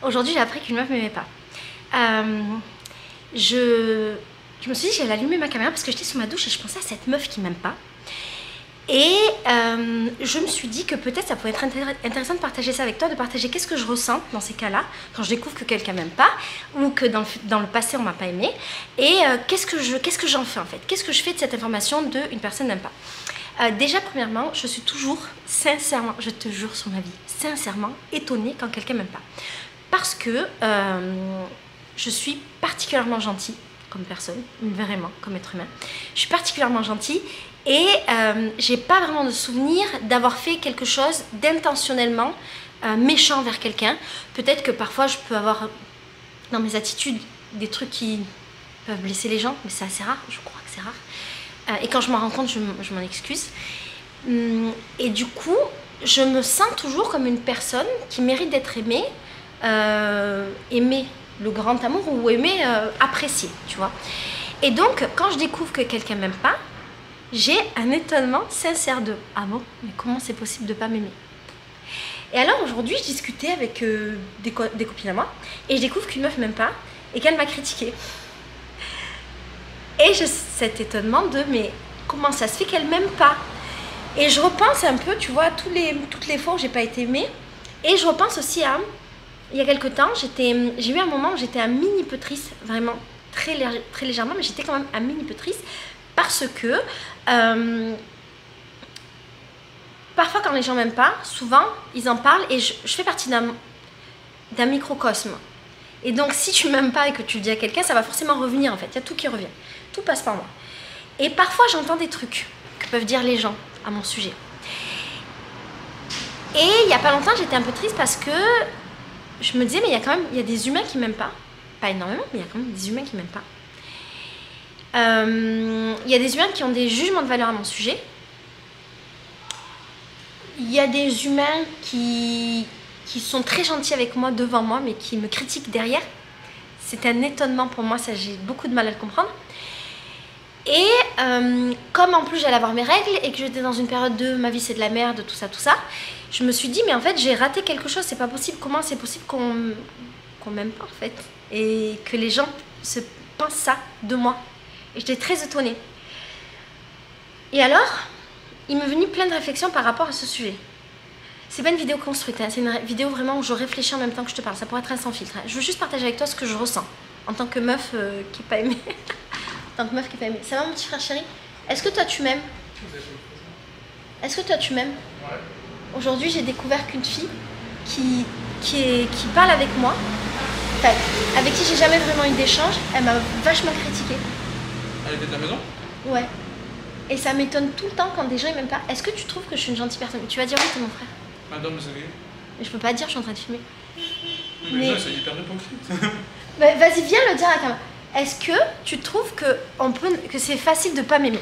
Aujourd'hui, j'ai appris qu'une meuf m'aimait pas. Je me suis dit, j'allais allumer ma caméra parce que j'étais sous ma douche et je pensais à cette meuf qui m'aime pas. Et je me suis dit que peut-être ça pourrait être intéressant de partager ça avec toi, de partager qu'est-ce que je ressens dans ces cas-là, quand je découvre que quelqu'un m'aime pas, ou que dans le passé on m'a pas aimé, et qu'est-ce que j'en fais en fait, qu'est-ce que je fais de cette information d'une personne n'aime pas. Déjà premièrement, je suis toujours sincèrement, je te jure sur ma vie, sincèrement étonnée quand quelqu'un m'aime pas. Parce que je suis particulièrement gentille comme personne, vraiment comme être humain. Je suis particulièrement gentille et j'ai pas vraiment de souvenir d'avoir fait quelque chose d'intentionnellement méchant vers quelqu'un. Peut-être que parfois je peux avoir dans mes attitudes des trucs qui peuvent blesser les gens, mais c'est assez rare, je crois que c'est rare. Et quand je m'en rends compte, je m'en excuse. Et du coup, je me sens toujours comme une personne qui mérite d'être aimée, aimer le grand amour ou aimer apprécier, tu vois. Et donc, quand je découvre que quelqu'un m'aime pas, j'ai un étonnement sincère de « Ah bon, mais comment c'est possible de pas m'aimer ?» Et alors aujourd'hui, je discutais avec des copines à moi et je découvre qu'une meuf m'aime pas et qu'elle m'a critiquée. Et j'ai cet étonnement de « Mais comment ça se fait qu'elle m'aime pas ?» Et je repense un peu, tu vois, toutes les fois où j'ai pas été aimée. Et je repense aussi à... Il y a quelques temps, j'ai eu un moment où j'étais un mini peu triste, vraiment très légèrement, mais j'étais quand même un mini peu triste parce que parfois quand les gens m'aiment pas, souvent ils en parlent et je fais partie d'un microcosme. Et donc si tu m'aimes pas et que tu le dis à quelqu'un, ça va forcément revenir en fait, il y a tout qui revient, tout passe par moi. Et parfois j'entends des trucs que peuvent dire les gens à mon sujet. Et il y a pas longtemps, j'étais un peu triste parce que je me disais, mais il y a des humains qui m'aiment pas. Pas énormément, mais il y a quand même des humains qui m'aiment pas. Il y a des humains qui ont des jugements de valeur à mon sujet. Il y a des humains qui sont très gentils avec moi, devant moi, mais qui me critiquent derrière. C'est un étonnement pour moi, ça j'ai beaucoup de mal à le comprendre. Et comme en plus j'allais avoir mes règles et que j'étais dans une période de ma vie c'est de la merde, tout ça, je me suis dit mais en fait j'ai raté quelque chose, c'est pas possible, comment c'est possible qu'on m'aime pas en fait et que les gens se pensent ça de moi. Et j'étais très étonnée. Et alors, il m'est venu plein de réflexions par rapport à ce sujet. C'est pas une vidéo construite, hein, c'est une vidéo vraiment où je réfléchis en même temps que je te parle, ça pourrait être un sans filtre. Hein. Je veux juste partager avec toi ce que je ressens en tant que meuf qui n'est pas aimée. En tant que meuf qui n'est pas aimée. Ça va mon petit frère chéri? Est-ce que toi tu m'aimes? Est-ce que toi tu m'aimes? Ouais. Aujourd'hui j'ai découvert qu'une fille qui parle avec moi, enfin, avec qui j'ai jamais vraiment eu d'échange, elle m'a vachement critiquée. Elle était de la maison? Ouais. Et ça m'étonne tout le temps quand des gens ils m'aiment pas. Est-ce que tu trouves que je suis une gentille personne? Tu vas dire oui, t'es mon frère. Madame, c'est vrai. Mais je peux pas dire, je suis en train de filmer. Mais ça, c'est hyper hypocrite. Bah, vas-y, viens le dire à la caméra. Est-ce que tu trouves que c'est facile de pas m'aimer?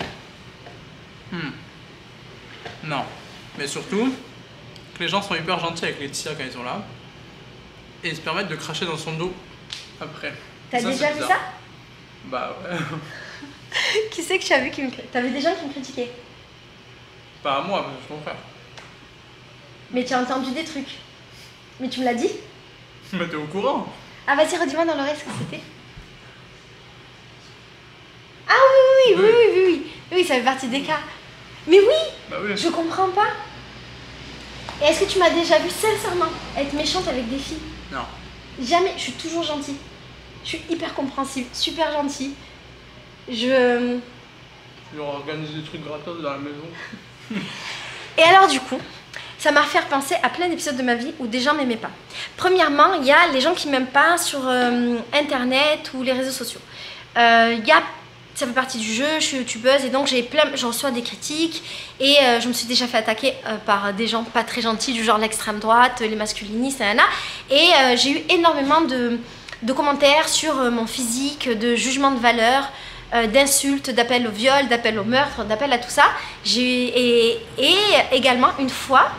Non. Mais surtout, que les gens sont hyper gentils avec Laetitia quand ils sont là. Et ils se permettent de cracher dans son dos après. T'as déjà vu ça? Bah ouais. Qui c'est que tu as vu qui me critiquait? T'avais des gens qui me critiquaient? Pas à moi, mais je suis ton frère. Mais tu as entendu des trucs. Mais tu me l'as dit? Mais t'es au courant. Ah vas-y, redis-moi dans l'oreille ce que c'était. Ah oui, ça fait partie des cas. Mais oui, bah oui. Je comprends pas. Et est-ce que tu m'as déjà vu sincèrement être méchante avec des filles? Non. Jamais, je suis toujours gentille. Je suis hyper compréhensive, super gentille. Je organise des trucs gratos dans la maison. Et alors du coup, ça m'a fait penser à plein d'épisodes de ma vie où des gens m'aimaient pas. Premièrement, il y a les gens qui m'aiment pas sur internet ou les réseaux sociaux. Ça fait partie du jeu, je suis youtubeuse et donc j'en reçois des critiques et je me suis déjà fait attaquer par des gens pas très gentils du genre l'extrême droite, les masculinistes, et j'ai eu énormément de commentaires sur mon physique, de jugements de valeur, d'insultes, d'appels au viol, d'appels au meurtre, d'appels à tout ça. Et également une fois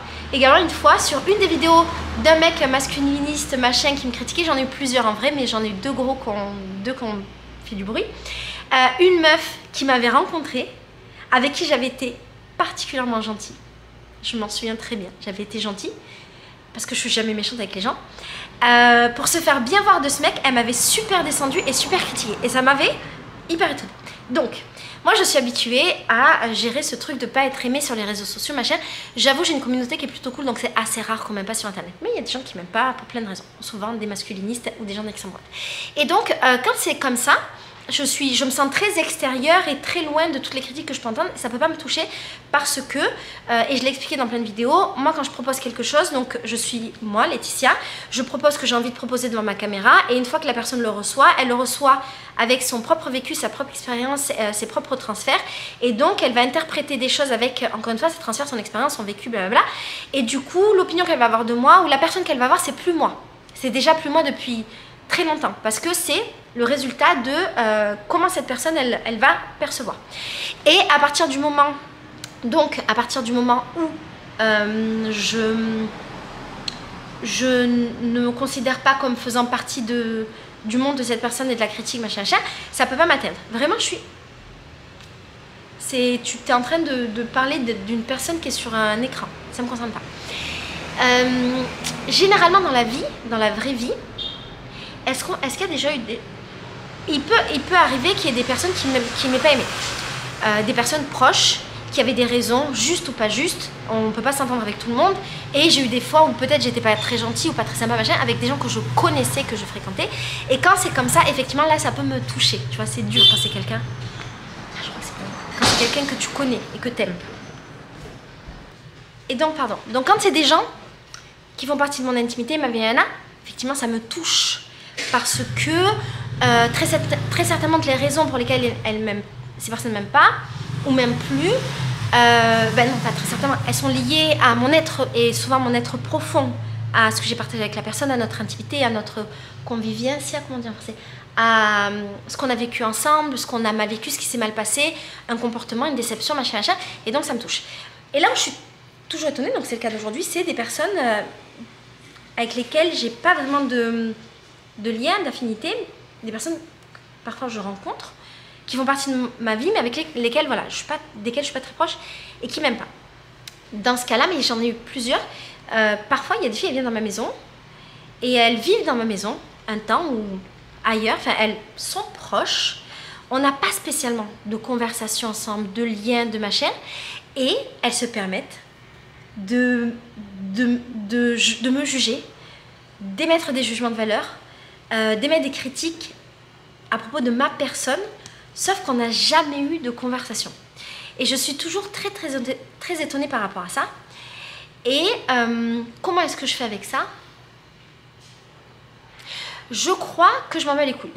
sur une des vidéos d'un mec masculiniste machin qui me critiquait, j'en ai eu plusieurs en vrai, mais j'en ai eu deux qui ont fait du bruit. Une meuf qui m'avait rencontrée, avec qui j'avais été particulièrement gentille. Je m'en souviens très bien, j'avais été gentille, parce que je suis jamais méchante avec les gens. pour se faire bien voir de ce mec, elle m'avait super descendu et super critiqué. Et ça m'avait hyper étonnée. Donc, moi je suis habituée à gérer ce truc de pas être aimée sur les réseaux sociaux, machin. J'avoue, j'ai une communauté qui est plutôt cool, donc c'est assez rare qu'on m'aime pas sur internet. Mais il y a des gens qui m'aiment pas pour plein de raisons. Souvent des masculinistes ou des gens d'extrême droite. Et donc, quand c'est comme ça, je me sens très extérieure et très loin de toutes les critiques que je peux entendre. Ça peut pas me toucher parce que, et je l'ai expliqué dans plein de vidéos, moi quand je propose quelque chose, donc je suis moi, Laetitia, je propose ce que j'ai envie de proposer devant ma caméra et une fois que la personne le reçoit, elle le reçoit avec son propre vécu, sa propre expérience, ses propres transferts et donc elle va interpréter des choses avec, encore une fois, ses transferts, son expérience, son vécu, blablabla. Et du coup, l'opinion qu'elle va avoir de moi ou la personne qu'elle va avoir, c'est plus moi. C'est déjà plus moi depuis très longtemps parce que c'est le résultat de comment cette personne elle va percevoir. Et à partir du moment où je ne me considère pas comme faisant partie du monde de cette personne et de la critique, machin, ça peut pas m'atteindre. Vraiment, tu es en train de parler d'une personne qui est sur un écran. Ça me concerne pas. Généralement dans la vie, dans la vraie vie, est-ce qu'il y a déjà eu des... Il peut arriver qu'il y ait des personnes qui n'aient pas aimé. Des personnes proches, qui avaient des raisons, justes ou pas justes. On ne peut pas s'entendre avec tout le monde. Et j'ai eu des fois où peut-être j'étais pas très gentille ou pas très sympa, machin, avec des gens que je connaissais, que je fréquentais. Et quand c'est comme ça, effectivement, là, ça peut me toucher. Tu vois, c'est dur quand c'est quelqu'un... Je crois que c'est quand c'est quelqu'un que tu connais et que t'aimes. Et donc, pardon. Donc, quand c'est des gens qui font partie de mon intimité, ma vie, effectivement, ça me touche. Parce que très certainement que les raisons pour lesquelles ces personnes ne m'aiment pas, ou même plus, ben non, pas très certainement, elles sont liées à mon être, et souvent mon être profond, à ce que j'ai partagé avec la personne, à notre intimité, à notre convivialité, comment dire en français, à ce qu'on a vécu ensemble, ce qu'on a mal vécu, ce qui s'est mal passé, un comportement, une déception, machin, machin, et donc ça me touche. Et là où je suis toujours étonnée, donc c'est le cas d'aujourd'hui, c'est des personnes avec lesquelles j'ai pas vraiment de lien, d'affinité, des personnes que parfois je rencontre, qui font partie de ma vie, mais avec lesquelles voilà, desquelles je suis pas très proche et qui m'aiment pas. Dans ce cas-là, mais j'en ai eu plusieurs, parfois il y a des filles, elles viennent dans ma maison et elles vivent dans ma maison un temps ou ailleurs, enfin elles sont proches, on n'a pas spécialement de conversation ensemble, de liens, de machin, et elles se permettent de me juger, d'émettre des jugements de valeur, d'émettre des critiques à propos de ma personne, sauf qu'on n'a jamais eu de conversation. Et je suis toujours très étonnée par rapport à ça. Et comment est-ce que je fais avec ça? Je crois que je m'en bats les couilles.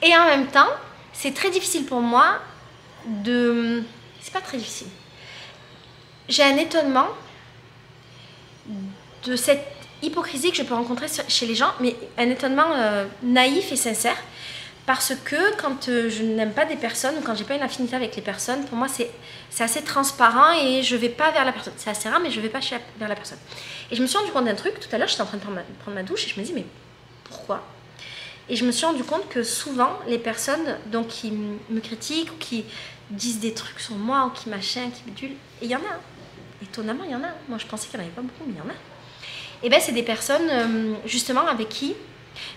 Et en même temps, c'est très difficile pour moi de... C'est pas très difficile. J'ai un étonnement de cette hypocrisie que je peux rencontrer chez les gens, mais un étonnement naïf et sincère, parce que quand je n'aime pas des personnes ou quand j'ai pas une affinité avec les personnes, pour moi c'est assez transparent et je vais pas vers la personne. C'est assez rare, mais je vais pas vers la personne. Et je me suis rendu compte d'un truc, tout à l'heure j'étais en train de prendre ma douche et je me dis mais pourquoi? Et je me suis rendu compte que souvent les personnes donc, qui me critiquent ou qui disent des trucs sur moi ou qui machin, qui bidule, et il y en a, hein. Étonnamment il y en a, moi je pensais qu'il n'y en avait pas beaucoup, mais il y en a. Et bien c'est des personnes justement avec qui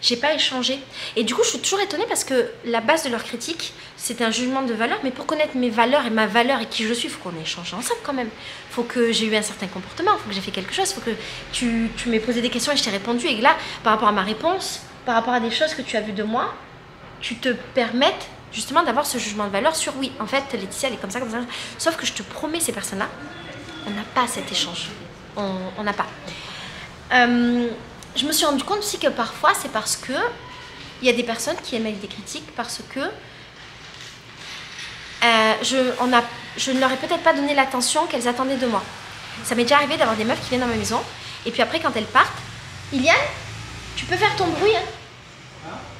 j'ai pas échangé. Et du coup je suis toujours étonnée parce que la base de leur critique c'est un jugement de valeur, mais pour connaître mes valeurs et ma valeur et qui je suis, il faut qu'on échange ensemble quand même. Il faut que j'ai eu un certain comportement, il faut que j'ai fait quelque chose, il faut que tu m'aies posé des questions et je t'ai répondu, et que là par rapport à ma réponse, par rapport à des choses que tu as vues de moi, tu te permettes justement d'avoir ce jugement de valeur sur oui, en fait Laetitia elle est comme ça, sauf que je te promets, ces personnes là on n'a pas cet échange, on n'a pas. Je me suis rendu compte aussi que parfois c'est parce que il y a des personnes qui émettent des critiques parce que je ne leur ai peut-être pas donné l'attention qu'elles attendaient de moi. Ça m'est déjà arrivé d'avoir des meufs qui viennent dans ma maison et puis après quand elles partent, Iliane, tu peux faire ton bruit, hein?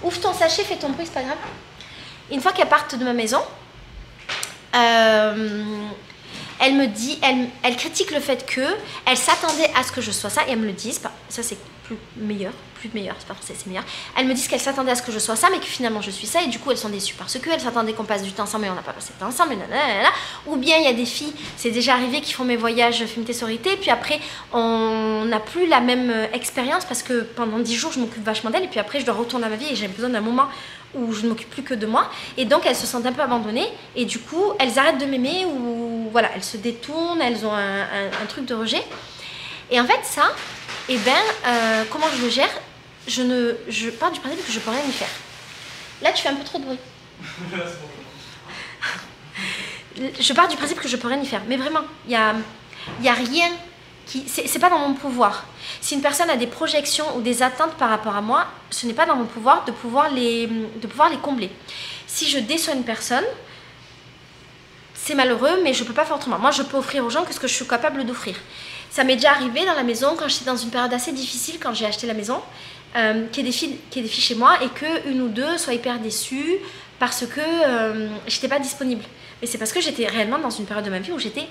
Ouvre ton sachet, fais ton bruit, c'est pas grave. Une fois qu'elles partent de ma maison, elle critique le fait qu'elle s'attendait à ce que je sois ça, et elles me le disent, ça c'est plus meilleures, c'est pas français, c'est meilleur. Elles me disent qu'elles s'attendaient à ce que je sois ça, mais que finalement je suis ça, et du coup elles sont déçues parce qu'elles s'attendaient qu'on passe du temps ensemble, mais on n'a pas passé de temps ensemble, nanana. Ou bien il y a des filles, c'est déjà arrivé, qui font mes voyages Fimté Sororité, puis après on n'a plus la même expérience parce que pendant 10 jours je m'occupe vachement d'elles, et puis après je dois retourner à ma vie et j'ai besoin d'un moment où je ne m'occupe plus que de moi, et donc elles se sentent un peu abandonnées, et du coup elles arrêtent de m'aimer, ou voilà, elles se détournent, elles ont un truc de rejet. Et en fait ça, et comment je le gère? Je pars du principe que je peux rien y faire. Là tu fais un peu trop de bruit. Je pars du principe que je peux rien y faire, mais vraiment, il y a rien qui... C'est pas dans mon pouvoir. Si une personne a des projections ou des attentes par rapport à moi, ce n'est pas dans mon pouvoir de pouvoir les combler. Si je déçois une personne, c'est malheureux, mais je peux pas faire autrement. Moi, je peux offrir aux gens que ce que je suis capable d'offrir. Ça m'est déjà arrivé dans la maison, quand j'étais dans une période assez difficile, quand j'ai acheté la maison, qu'il y ait des filles chez moi et qu'une ou deux soient hyper déçues parce que j'étais pas disponible. Mais c'est parce que j'étais réellement dans une période de ma vie où j'étais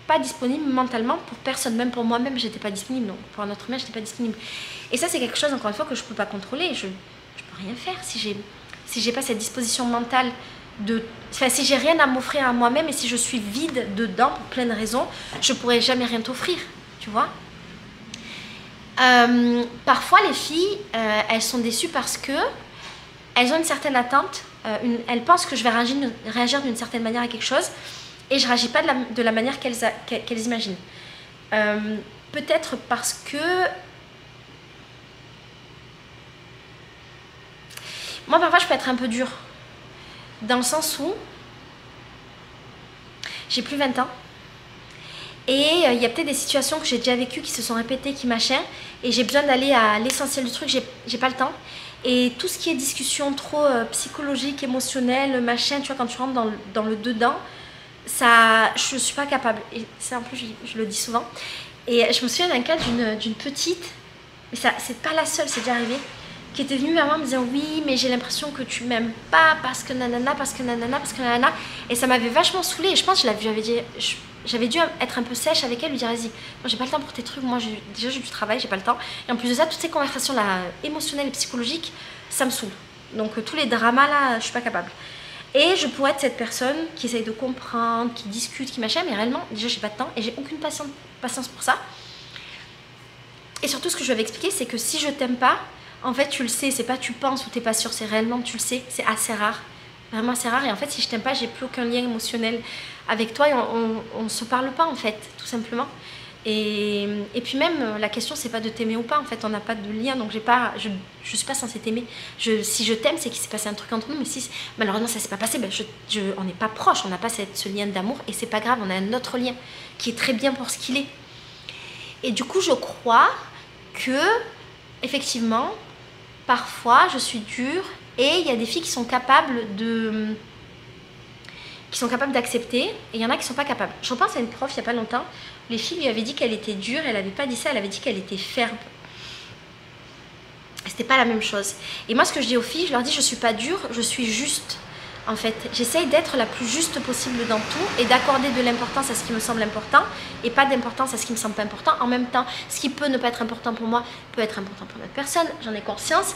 pas disponible mentalement pour personne, même pour moi-même j'étais pas disponible, donc pour un autre humain j'étais pas disponible. Et ça c'est quelque chose encore une fois que je peux pas contrôler, je peux rien faire si j'ai pas cette disposition mentale de... Enfin, si j'ai rien à m'offrir à moi-même et si je suis vide dedans pour plein de raisons, je pourrais jamais rien t'offrir, tu vois. Parfois les filles elles sont déçues parce que elles ont une certaine attente, elles pensent que je vais réagir d'une certaine manière à quelque chose et je réagis pas de la manière qu'elles imaginent. Peut-être parce que moi parfois je peux être un peu dure dans le sens où j'ai plus 20 ans et il y a peut-être des situations que j'ai déjà vécues qui se sont répétées, qui machin, et j'ai besoin d'aller à l'essentiel du truc, j'ai pas le temps. Et tout ce qui est discussion trop psychologique, émotionnelle, machin, tu vois, quand tu rentres dans le dedans, ça, je suis pas capable. Et ça, en plus, je le dis souvent. Et je me souviens d'un cas d'une petite, mais ça, c'est pas la seule, c'est déjà arrivé, qui était venue vers moi en me disant oui, mais j'ai l'impression que tu m'aimes pas parce que nanana, parce que nanana, parce que nanana. Et ça m'avait vachement saoulée. Et je pense que j'avais dû être un peu sèche avec elle, lui dire vas-y, moi j'ai pas le temps pour tes trucs, moi déjà j'ai du travail, j'ai pas le temps. Et en plus de ça, toutes ces conversations là émotionnelles et psychologiques, ça me saoule. Donc tous les dramas là, je suis pas capable. Et je pourrais être cette personne qui essaye de comprendre, qui discute, qui machin, mais réellement, déjà j'ai pas de temps et j'ai aucune patience pour ça. Et surtout ce que je vais expliquer, c'est que si je t'aime pas, en fait tu le sais, c'est pas tu penses ou t'es pas sûr, c'est réellement tu le sais, c'est assez rare. Vraiment assez rare, et en fait si je t'aime pas, j'ai plus aucun lien émotionnel avec toi et on se parle pas en fait, tout simplement. Et puis même la question c'est pas de t'aimer ou pas, en fait on n'a pas de lien, donc je suis pas censée t'aimer. Si je t'aime, c'est qu'il s'est passé un truc entre nous, mais si malheureusement ça s'est pas passé, on n'est pas proche, on n'a pas ce lien d'amour, et c'est pas grave, on a un autre lien qui est très bien pour ce qu'il est. Et du coup je crois que effectivement parfois je suis dure, et il y a des filles qui sont capables d'accepter, et il y en a qui sont pas capables. Je repense à une prof il y a pas longtemps, les filles lui avaient dit qu'elle était dure, elle avait pas dit ça, elle avait dit qu'elle était ferme. C'était pas la même chose. Et moi ce que je dis aux filles, je leur dis je suis pas dure, je suis juste. En fait, j'essaye d'être la plus juste possible dans tout et d'accorder de l'importance à ce qui me semble important et pas d'importance à ce qui me semble pas important. En même temps, ce qui peut ne pas être important pour moi peut être important pour notre personne, j'en ai conscience.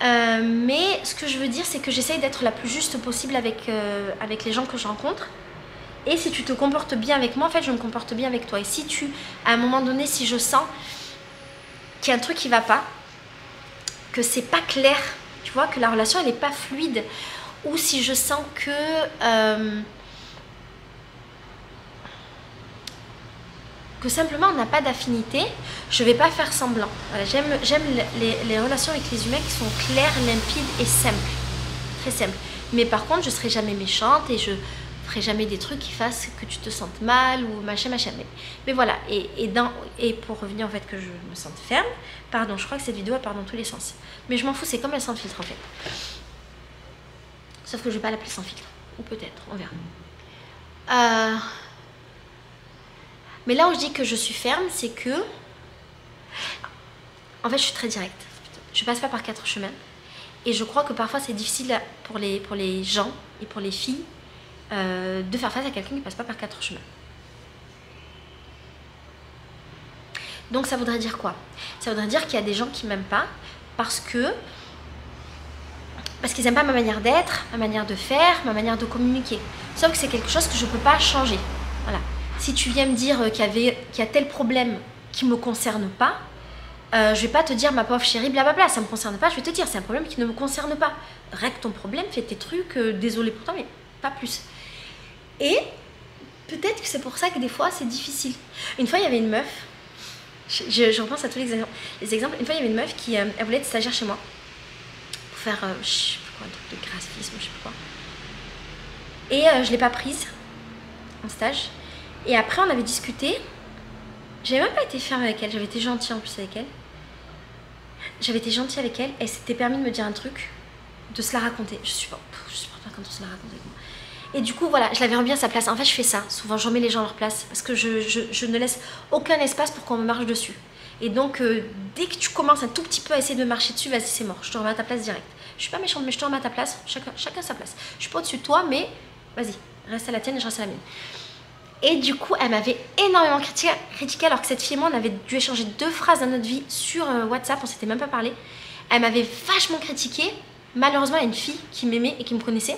Mais ce que je veux dire, c'est que j'essaye d'être la plus juste possible avec les gens que je rencontre. Et si tu te comportes bien avec moi, en fait, je me comporte bien avec toi. Et si à un moment donné, si je sens qu'il y a un truc qui va pas, que c'est pas clair, tu vois, que la relation elle est pas fluide, ou si je sens que simplement on n'a pas d'affinité, je vais pas faire semblant. Voilà, j'aime les relations avec les humains qui sont claires, limpides et simples, très simples. Mais par contre, je serai jamais méchante et je ferai jamais des trucs qui fassent que tu te sentes mal ou machin. Mais voilà, et pour revenir en fait que je me sente ferme, pardon, je crois que cette vidéo elle part dans tous les sens. Mais je m'en fous, c'est comme elle sans filtre en fait. Sauf que je vais pas l'appeler sans filtre, ou peut-être, on verra. Mais là où je dis que je suis ferme, c'est que en fait je suis très directe. Je passe pas par 4 chemins. Et je crois que parfois c'est difficile pour les gens et pour les filles de faire face à quelqu'un qui passe pas par 4 chemins. Donc ça voudrait dire quoi? Ça voudrait dire qu'il y a des gens qui m'aiment pas parce qu'ils n'aiment pas ma manière d'être, ma manière de faire, ma manière de communiquer. Sauf que c'est quelque chose que je ne peux pas changer. Voilà. Si tu viens me dire qu'il y a tel problème qui ne me concerne pas, je vais pas te dire ma pauvre chérie, blablabla, ça me concerne pas, je vais te dire c'est un problème qui ne me concerne pas. Règle ton problème, fais tes trucs, désolé pour toi, mais pas plus. Et peut-être que c'est pour ça que des fois c'est difficile. Une fois il y avait une meuf, je repense à tous les exemples, une fois il y avait une meuf qui elle voulait être stagiaire chez moi pour faire, je sais plus quoi, un truc de graphisme, je sais plus quoi. Et je l'ai pas prise en stage. Et après on avait discuté, j'avais même pas été ferme avec elle, j'avais été gentille en plus avec elle. J'avais été gentille avec elle, elle s'était permis de me dire un truc, de se la raconter. Je supporte pas quand on se la raconte avec moi. Et du coup, voilà, je l'avais remis à sa place. En fait, je fais ça. Souvent, je remets les gens à leur place parce que je ne laisse aucun espace pour qu'on me marche dessus. Et donc, dès que tu commences un tout petit peu à essayer de marcher dessus, vas-y, c'est mort. Je te remets à ta place direct. Je suis pas méchante, mais je te remets à ta place. Chacun sa place. Je suis pas au-dessus de toi, mais vas-y, reste à la tienne et je reste à la mienne. Et du coup, elle m'avait énormément critiqué alors que cette fille et moi, on avait dû échanger 2 phrases dans notre vie sur WhatsApp, on s'était même pas parlé. Elle m'avait vachement critiqué. Malheureusement, il y a une fille qui m'aimait et qui me connaissait.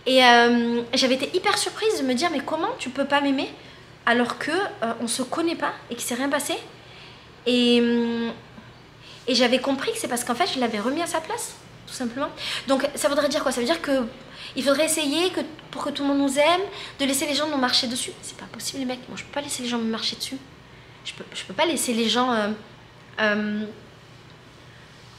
Et j'avais été hyper surprise de me dire, mais comment tu peux pas m'aimer alors que on se connaît pas et qu'il s'est rien passé. Et j'avais compris que c'est parce qu'en fait, je l'avais remis à sa place, tout simplement. Donc, ça voudrait dire quoi? Ça veut dire que il faudrait essayer, pour que tout le monde nous aime, de laisser les gens nous marcher dessus. C'est pas possible, les mecs. Moi, je peux pas laisser les gens me marcher dessus. Je peux pas laisser les gens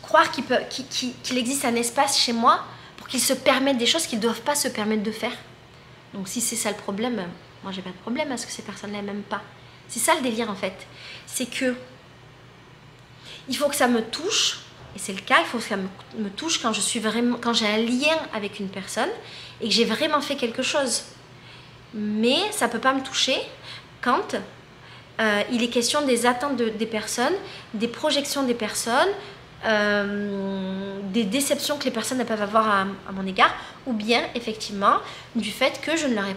croire qu'il existe un espace chez moi pour qu'ils se permettent des choses qu'ils ne doivent pas se permettre de faire. Donc, si c'est ça le problème, moi, j'ai pas de problème à ce que ces personnes-là m'aiment pas. C'est ça le délire, en fait. C'est que il faut que ça me touche. Et c'est le cas, il faut que ça me touche quand j'ai un lien avec une personne et que j'ai vraiment fait quelque chose. Mais ça ne peut pas me toucher quand il est question des attentes des personnes, des projections des personnes, des déceptions que les personnes peuvent avoir à mon égard, ou bien effectivement du fait que je ne leur ai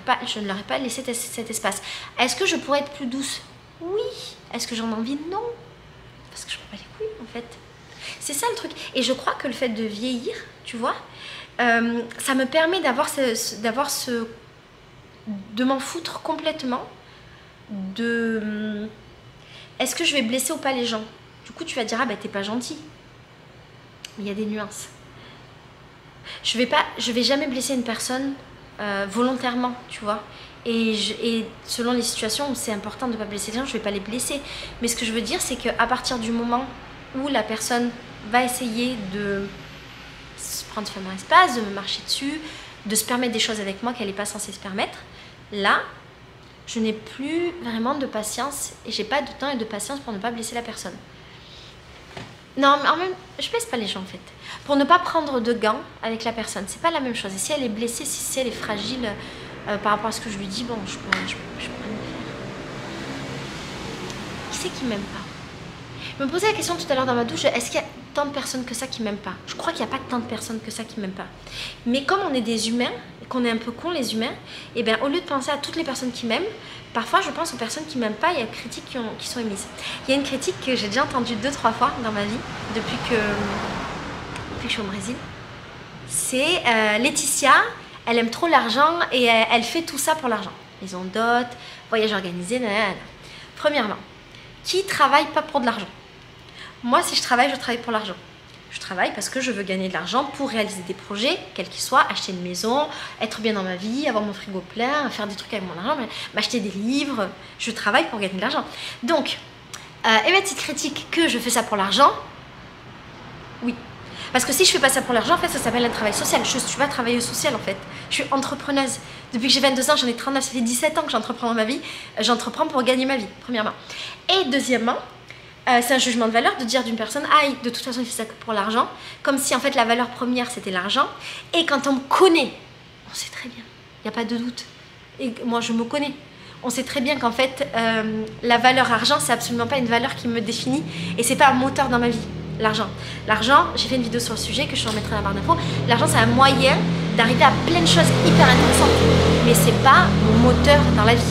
pas laissé cet espace. Est-ce que je pourrais être plus douce? Oui. Est-ce que j'en ai envie? Non. Parce que je ne prends pas les couilles en fait. C'est ça le truc. Et je crois que le fait de vieillir, tu vois, ça me permet de m'en foutre complètement de est-ce que je vais blesser ou pas les gens. Du coup, tu vas dire, ah bah t'es pas gentil. Mais il y a des nuances. Je vais jamais blesser une personne volontairement, tu vois. Et selon les situations où c'est important de ne pas blesser les gens, je vais pas les blesser. Mais ce que je veux dire, c'est qu'à partir du moment où la personne va essayer de se prendre sur mon espace, de me marcher dessus, de se permettre des choses avec moi qu'elle n'est pas censée se permettre, là, je n'ai plus vraiment de patience et j'ai pas de temps et de patience pour ne pas blesser la personne. Non, mais en même je blesse pas les gens en fait. Pour ne pas prendre de gants avec la personne, c'est pas la même chose. Et si elle est blessée, si elle est fragile par rapport à ce que je lui dis, bon, je pourrais rien faire. Qui c'est qui m'aime pas? Je me posais la question tout à l'heure dans ma douche, est-ce qu'il y a tant de personnes que ça qui m'aiment pas? Je crois qu'il n'y a pas tant de personnes que ça qui m'aiment pas. Mais comme on est des humains, et qu'on est un peu cons les humains, et bien au lieu de penser à toutes les personnes qui m'aiment, parfois je pense aux personnes qui m'aiment pas, il y a des critiques qui sont émises. Il y a une critique que j'ai déjà entendue 2-3 fois dans ma vie, depuis que je suis au Brésil. C'est Laetitia, elle aime trop l'argent et elle fait tout ça pour l'argent. Maison d'hôte, voyage organisé, nanana. Premièrement, qui travaille pas pour de l'argent? Moi, si je travaille pour l'argent. Je travaille parce que je veux gagner de l'argent pour réaliser des projets, quels qu'ils soient, acheter une maison, être bien dans ma vie, avoir mon frigo plein, faire des trucs avec mon argent, m'acheter des livres. Je travaille pour gagner de l'argent. Donc, émettre cette critique que je fais ça pour l'argent, oui. Parce que si je fais pas ça pour l'argent, en fait, ça s'appelle un travail social. Je suis pas travailleuse sociale, en fait. Je suis entrepreneuse. Depuis que j'ai 22 ans, j'en ai 39, ça fait 17 ans que j'entreprends dans ma vie. J'entreprends pour gagner ma vie, premièrement. Et deuxièmement, c'est un jugement de valeur de dire d'une personne, ah, de toute façon, il fait ça que pour l'argent. Comme si, en fait, la valeur première, c'était l'argent. Et quand on me connaît, on sait très bien, il n'y a pas de doute. Et moi, je me connais. On sait très bien qu'en fait, la valeur argent, c'est absolument pas une valeur qui me définit. Et c'est pas un moteur dans ma vie. L'argent. L'argent, j'ai fait une vidéo sur le sujet que je te remettrai dans la barre d'infos. L'argent, c'est un moyen d'arriver à plein de choses hyper intéressantes. Mais c'est pas mon moteur dans la vie.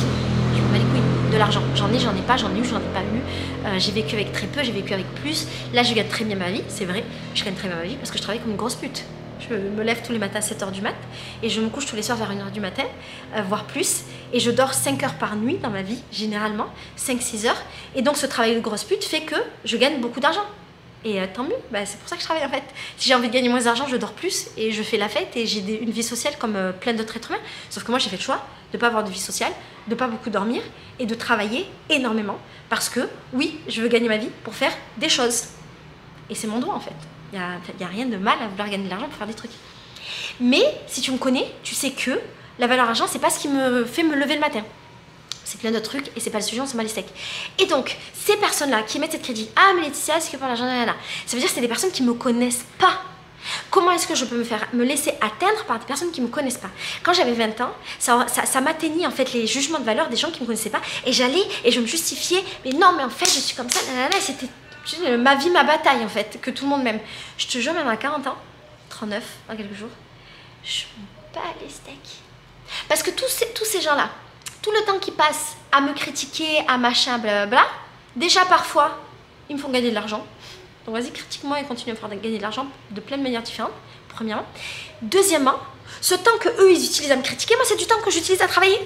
Je me bats les couilles. de l'argent. J'en ai pas, j'en ai eu, j'en ai pas eu. J'ai vécu avec très peu, j'ai vécu avec plus. Là, je gagne très bien ma vie, c'est vrai. Je gagne très bien ma vie parce que je travaille comme une grosse pute. Je me lève tous les matins à 7h du mat et je me couche tous les soirs vers 1h du matin, voire plus. Et je dors 5 heures par nuit dans ma vie, généralement, 5-6 heures. Et donc ce travail de grosse pute fait que je gagne beaucoup d'argent. Et tant mieux, c'est pour ça que je travaille en fait. Si j'ai envie de gagner moins d'argent, je dors plus et je fais la fête et j'ai une vie sociale comme plein d'autres êtres humains. Sauf que moi j'ai fait le choix de ne pas avoir de vie sociale, de ne pas beaucoup dormir et de travailler énormément. Parce que oui, je veux gagner ma vie pour faire des choses. Et c'est mon droit en fait. Il n'y a rien de mal à vouloir gagner de l'argent pour faire des trucs. Mais si tu me connais, tu sais que la valeur argent, c'est pas ce qui me fait me lever le matin. C'est plein d'autres trucs et c'est pas le sujet, on s'en bat les steaks. Et donc, ces personnes-là qui mettent cette critique, ah mais Laetitia, c'est que pour l'argent, ça veut dire que c'est des personnes qui me connaissent pas. Comment est-ce que je peux me laisser atteindre par des personnes qui me connaissent pas? Quand j'avais 20 ans, ça m'atteignait en fait les jugements de valeur des gens qui me connaissaient pas. Et j'allais et je me justifiais, mais non, mais en fait, je suis comme ça, c'était ma vie, ma bataille en fait, que tout le monde m'aime. Je te jure, même à 40 ans, 39 dans quelques jours, je me bats les steaks. Parce que tous ces gens-là, tout le temps qu'ils passent à me critiquer, à machin, blablabla, déjà parfois, ils me font gagner de l'argent. Donc vas-y, critique-moi et continue à me faire gagner de l'argent de plein de manières différentes, premièrement. Deuxièmement, ce temps que eux ils utilisent à me critiquer, moi c'est du temps que j'utilise à travailler.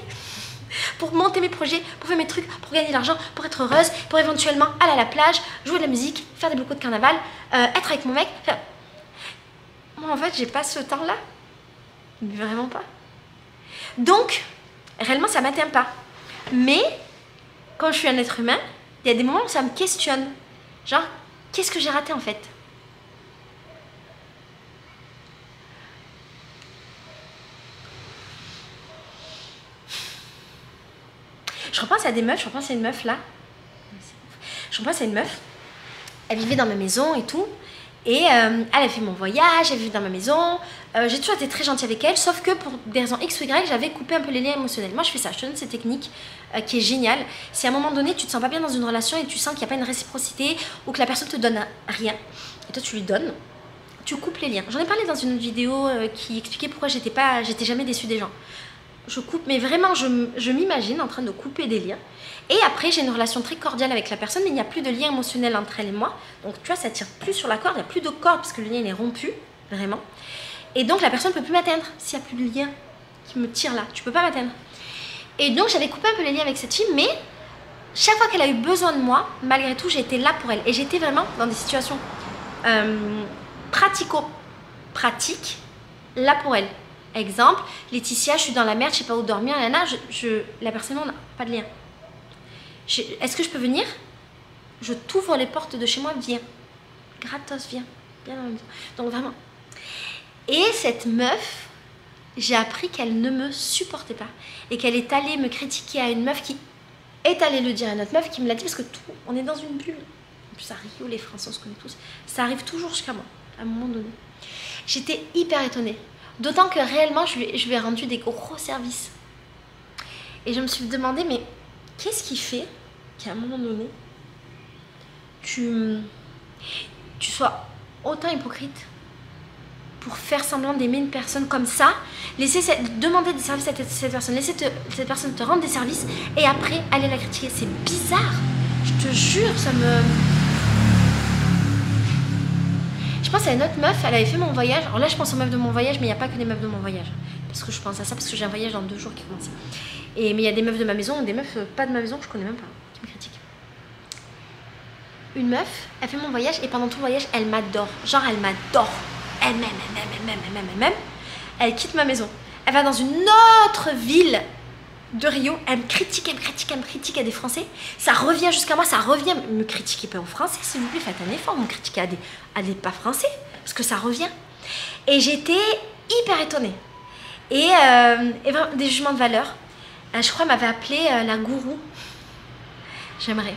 Pour monter mes projets, pour faire mes trucs, pour gagner de l'argent, pour être heureuse, pour éventuellement aller à la plage, jouer de la musique, faire des blocos de carnaval, être avec mon mec. Enfin, moi en fait j'ai pas ce temps-là. Mais vraiment pas. Donc, réellement ça m'atteint pas. Mais, quand je suis un être humain, il y a des moments où ça me questionne. Genre, qu'est-ce que j'ai raté en fait? Je repense à des meufs, je repense à une meuf là. Je repense à une meuf. Elle vivait dans ma maison et tout. Et elle a fait mon voyage, elle vivait dans ma maison. J'ai toujours été très gentille avec elle, sauf que pour des raisons X ou Y, j'avais coupé un peu les liens émotionnels. Moi, je fais ça, je te donne cette technique qui est géniale. Si à un moment donné, tu te sens pas bien dans une relation et tu sens qu'il n'y a pas une réciprocité ou que la personne te donne rien, et toi tu lui donnes, tu coupes les liens. J'en ai parlé dans une autre vidéo qui expliquait pourquoi j'étais jamais déçue des gens. Je coupe, mais vraiment, je m'imagine en train de couper des liens. Et après, j'ai une relation très cordiale avec la personne, mais il n'y a plus de lien émotionnel entre elle et moi. Donc, tu vois, ça tire plus sur la corde, il n'y a plus de corde parce que le lien, il est rompu, vraiment. Et donc, la personne ne peut plus m'atteindre s'il n'y a plus de lien qui me tire là. Tu ne peux pas m'atteindre. Et donc, j'avais coupé un peu les liens avec cette fille, mais chaque fois qu'elle a eu besoin de moi, malgré tout, j'ai été là pour elle. Et j'étais vraiment dans des situations pratico-pratiques, là pour elle. Exemple, Laetitia, je suis dans la merde, je sais pas où dormir, la personne n'a pas de lien. Est-ce que je peux venir? Je t'ouvre les portes de chez moi, viens. Gratos, viens. Viens dans la maison. Donc vraiment. Et cette meuf, j'ai appris qu'elle ne me supportait pas. Et qu'elle est allée me critiquer à une meuf qui est allée le dire à une autre meuf qui me l'a dit parce que tout, on est dans une bulle. En plus, à Rio, les Français, on se connaît tous. Ça arrive toujours jusqu'à moi, à un moment donné. J'étais hyper étonnée. D'autant que réellement, je lui ai rendu des gros services. Et je me suis demandé, mais qu'est-ce qui fait qu'à un moment donné, tu sois autant hypocrite pour faire semblant d'aimer une personne comme ça, demander des services à cette personne, laisser cette personne te rendre des services et après aller la critiquer. C'est bizarre. Je te jure, ça me... Je pense à une autre meuf, elle avait fait mon voyage. Alors là, je pense aux meufs de mon voyage, mais il n'y a pas que les meufs de mon voyage. Parce que je pense à ça, parce que j'ai un voyage dans 2 jours qui commence. Mais il y a des meufs de ma maison, ou des meufs pas de ma maison que je connais même pas, qui me critiquent. Une meuf, elle fait mon voyage et pendant tout le voyage, elle m'adore. Genre, elle m'adore. Elle m'aime. Elle quitte ma maison. Elle va dans une autre ville de Rio. Elle me critique, à des Français. Ça revient jusqu'à moi, ça revient. Me critiquez pas aux Français, s'il vous plaît, faites un effort. Me critiquez à des pas Français, parce que ça revient. Et j'étais hyper étonnée. Et vraiment, des jugements de valeur. Je crois qu'elle m'avait appelée la gourou. J'aimerais,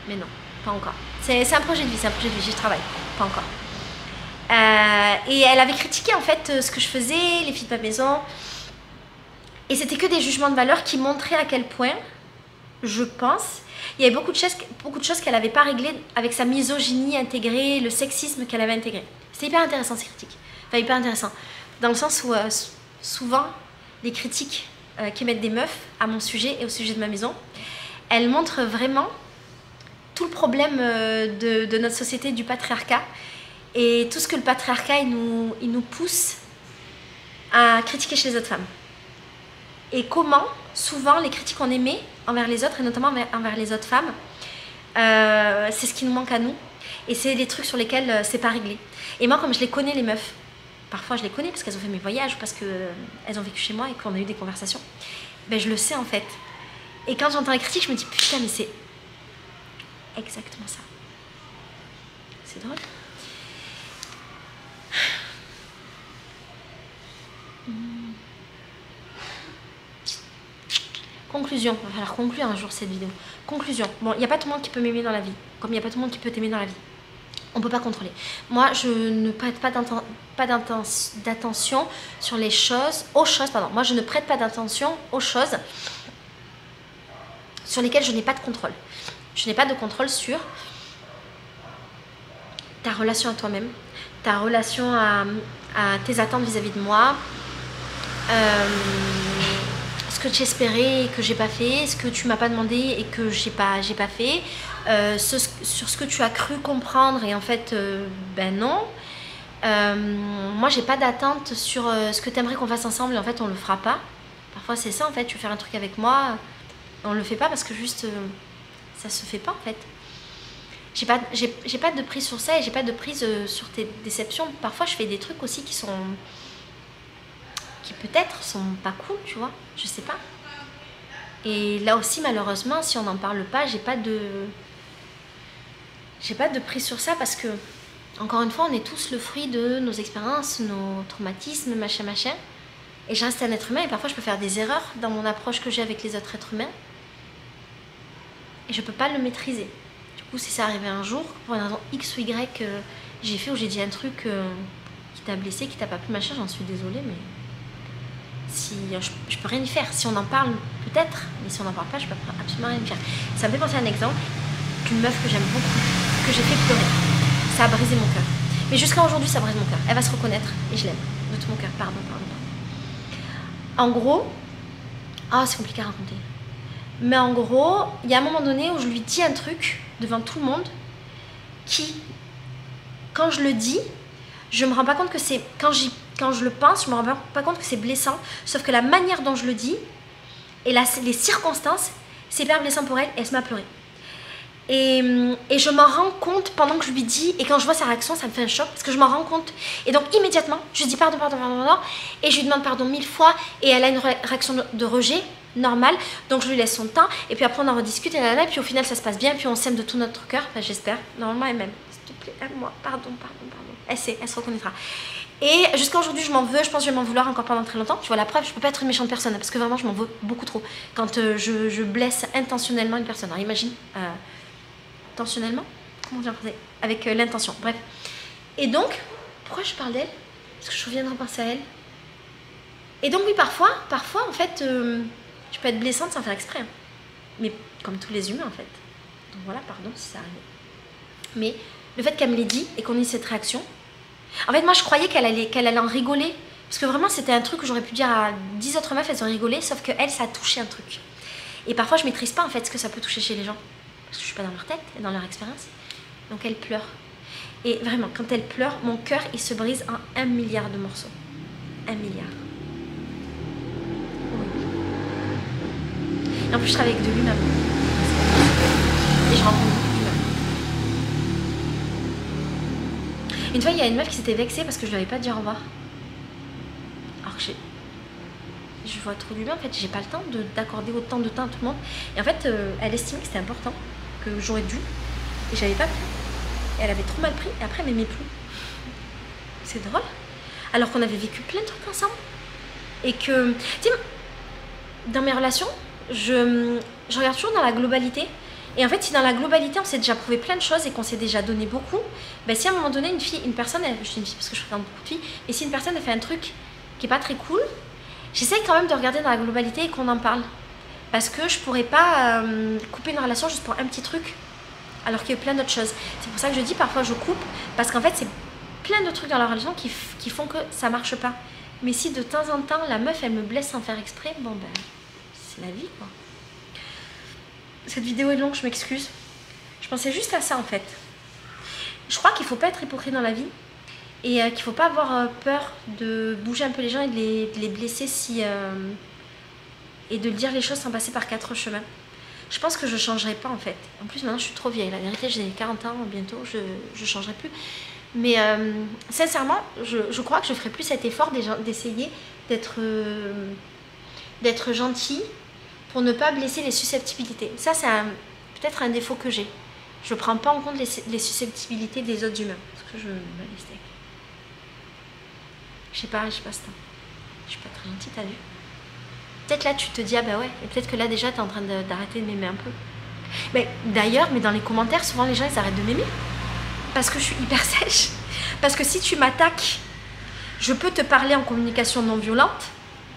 mais non, pas encore. C'est un projet de vie, j'y travaille, pas encore. Et elle avait critiqué en fait ce que je faisais, les filles de ma maison. Et c'était que des jugements de valeur qui montraient à quel point, je pense, il y avait beaucoup de choses qu'elle n'avait pas réglées avec sa misogynie intégrée, le sexisme qu'elle avait intégré. C'était hyper intéressant ces critiques. Enfin, hyper intéressant. Dans le sens où souvent, les critiques qu'émettent des meufs à mon sujet et au sujet de ma maison, elle montre vraiment tout le problème de notre société, du patriarcat, et tout ce que le patriarcat il nous pousse à critiquer chez les autres femmes. Et comment, souvent, les critiques qu'on émet envers les autres, et notamment envers les autres femmes, c'est ce qui nous manque à nous. Et c'est des trucs sur lesquels c'est pas réglé. Et moi, comme je les connais, les meufs, parfois je les connais parce qu'elles ont fait mes voyages, parce qu'elles ont vécu chez moi et qu'on a eu des conversations, ben je le sais en fait. Et quand j'entends les critiques, je me dis putain, mais c'est exactement ça. C'est drôle. Conclusion, il va falloir conclure un jour cette vidéo. Conclusion, bon, il n'y a pas tout le monde qui peut m'aimer dans la vie, comme il n'y a pas tout le monde qui peut t'aimer dans la vie. On ne peut pas contrôler. Moi, je ne prête pas d'attention sur les choses, Moi, je ne prête pas d'attention aux choses sur lesquelles je n'ai pas de contrôle. Je n'ai pas de contrôle sur ta relation à toi-même, ta relation à tes attentes vis-à-vis de moi, ce que tu espérais et que j'ai pas fait, ce que tu m'as pas demandé et que j'ai pas fait, sur ce que tu as cru comprendre et en fait ben non. Moi j'ai pas d'attente sur ce que tu aimerais qu'on fasse ensemble et en fait on le fera pas. Parfois c'est ça en fait, tu veux faire un truc avec moi, on le fait pas parce que juste ça se fait pas en fait. J'ai pas de prise sur ça et j'ai pas de prise sur tes déceptions. Parfois je fais des trucs aussi qui peut-être sont pas cool, tu vois, je sais pas. Et là aussi malheureusement si on n'en parle pas, j'ai pas de prise sur ça parce que encore une fois on est tous le fruit de nos expériences, nos traumatismes, machin. Et je reste un être humain et parfois je peux faire des erreurs dans mon approche que j'ai avec les autres êtres humains. Et je peux pas le maîtriser. Du coup si ça arrivait un jour, pour une raison X ou Y j'ai fait ou j'ai dit un truc qui t'a blessé, qui t'a pas plu, machin, j'en suis désolée mais si je peux rien y faire. Si on en parle peut-être, mais si on n'en parle pas je peux absolument rien y faire. Ça me fait penser à un exemple d'une meuf que j'aime beaucoup, que j'ai fait pleurer. Ça a brisé mon cœur. Mais jusqu'à aujourd'hui ça brise mon cœur. Elle va se reconnaître et je l'aime de tout mon cœur. Pardon. En gros, c'est compliqué à raconter. Mais en gros, il y a un moment donné où je lui dis un truc devant tout le monde qui, quand je le dis, je me rends pas compte que c'est... Quand je le pense, je me rends pas compte que c'est blessant. Sauf que la manière dont je le dis et les circonstances, c'est hyper blessant pour elle et elle se met à pleurer. Et je m'en rends compte pendant que je lui dis, et quand je vois sa réaction, ça me fait un choc parce que je m'en rends compte. Et donc immédiatement, je lui dis pardon, et je lui demande pardon 1000 fois, et elle a une réaction de rejet normale, donc je lui laisse son temps, et puis après on en rediscute, et puis au final ça se passe bien, puis on s'aime de tout notre cœur, enfin, j'espère, normalement elle m'aime. S'il te plaît, aime-moi, pardon. Elle sait, elle se reconnaîtra. Et jusqu'à aujourd'hui, je m'en veux, je pense que je vais m'en vouloir encore pendant très longtemps. Tu vois, la preuve, je peux pas être une méchante personne, parce que vraiment, je m'en veux beaucoup trop. Quand je blesse intentionnellement une personne. Alors imagine, intentionnellement, comment on dit en français, avec l'intention, bref. Et donc, pourquoi je parle d'elle? Parce que je reviens de repenser à elle. Et donc oui, parfois en fait, je peux être blessante sans faire exprès. Hein. Mais comme tous les humains en fait. Donc voilà, pardon si ça arrive. Mais le fait qu'elle me l'ait dit et qu'on ait cette réaction, en fait moi je croyais qu'elle allait en rigoler. Parce que vraiment c'était un truc que j'aurais pu dire à 10 autres meufs, elles ont rigolé, sauf que elle, ça a touché un truc. Et parfois je maîtrise pas en fait ce que ça peut toucher chez les gens. Parce que je suis pas dans leur tête et dans leur expérience. Donc elle pleure. Et vraiment, quand elle pleure, mon cœur il se brise en 1 milliard de morceaux. 1 milliard. Oui. Et en plus je travaille avec de l'humain. Et je rencontre beaucoup d'humains. Une fois il y a une meuf qui s'était vexée parce que je lui avais pas dit au revoir. Alors que je vois trop d'humains, en fait j'ai pas le temps d'accorder autant de temps à tout le monde. Et en fait elle estimait que c'était important, que j'aurais dû. Et j'avais pas pu. Et elle avait trop mal pris et après elle m'aimait plus. C'est drôle. Alors qu'on avait vécu plein de trucs ensemble. Et que, tu sais, dans mes relations, je regarde toujours dans la globalité. Et en fait, si dans la globalité, on s'est déjà prouvé plein de choses et qu'on s'est déjà donné beaucoup, ben si à un moment donné, une personne, je dis une fille parce que je fréquente beaucoup de filles, et si une personne a fait un truc qui est pas très cool, j'essaye quand même de regarder dans la globalité et qu'on en parle. Parce que je pourrais pas couper une relation juste pour un petit truc, alors qu'il y a plein d'autres choses. C'est pour ça que je dis parfois je coupe, parce qu'en fait, c'est plein de trucs dans la relation qui font que ça marche pas. Mais si de temps en temps, la meuf, elle me blesse sans faire exprès, bon ben, c'est la vie quoi. Cette vidéo est longue, je m'excuse. Je pensais juste à ça en fait. Je crois qu'il faut pas être hypocrite dans la vie. Et qu'il faut pas avoir peur de bouger un peu les gens et de les blesser si... et de dire les choses sans passer par 4 chemins. Je pense que je changerai pas en fait. En plus maintenant je suis trop vieille. La vérité j'ai 40 ans bientôt, je changerai plus. Mais sincèrement, je crois que je ferai plus cet effort d'essayer d'être gentille pour ne pas blesser les susceptibilités. Ça c'est peut-être un défaut que j'ai. Je prends pas en compte les susceptibilités des autres humains. Parce que je me les steaks. Je sais pas ça. Je suis pas très gentille, t'as vu? Peut-être là tu te dis ah bah ouais, et peut-être que là déjà t'es en train d'arrêter de m'aimer un peu. Mais d'ailleurs, dans les commentaires, souvent les gens ils arrêtent de m'aimer. Parce que je suis hyper sèche. Parce que si tu m'attaques, je peux te parler en communication non violente,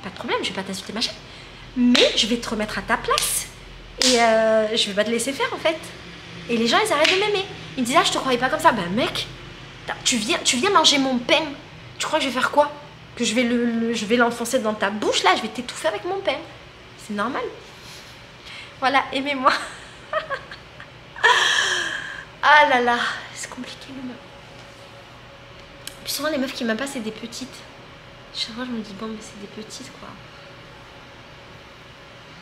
pas de problème, je vais pas t'insulter machin. Mais je vais te remettre à ta place. Et je vais pas te laisser faire en fait. Et les gens ils arrêtent de m'aimer. Ils me disent ah je te croyais pas comme ça. Ben mec, tu viens manger mon pain. Tu crois que je vais faire quoi? Que je vais l'enfoncer dans ta bouche là, je vais t'étouffer avec mon pain. C'est normal. Voilà, aimez-moi. Ah là là, c'est compliqué les meufs. Puis souvent les meufs qui m'aiment pas c'est des petites. Chaque fois je me dis bon mais c'est des petites quoi.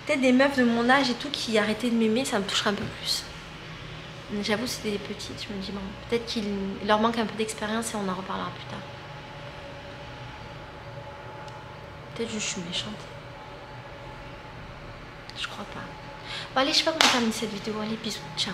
Peut-être des meufs de mon âge et tout qui arrêtaient de m'aimer, ça me toucherait un peu plus. Mais j'avoue c'était des petites, je me dis bon, peut-être qu'il leur manque un peu d'expérience et on en reparlera plus tard. Peut-être que je suis méchante. Je crois pas. Bon allez, je sais pas comment terminer cette vidéo. Allez, bisous, ciao.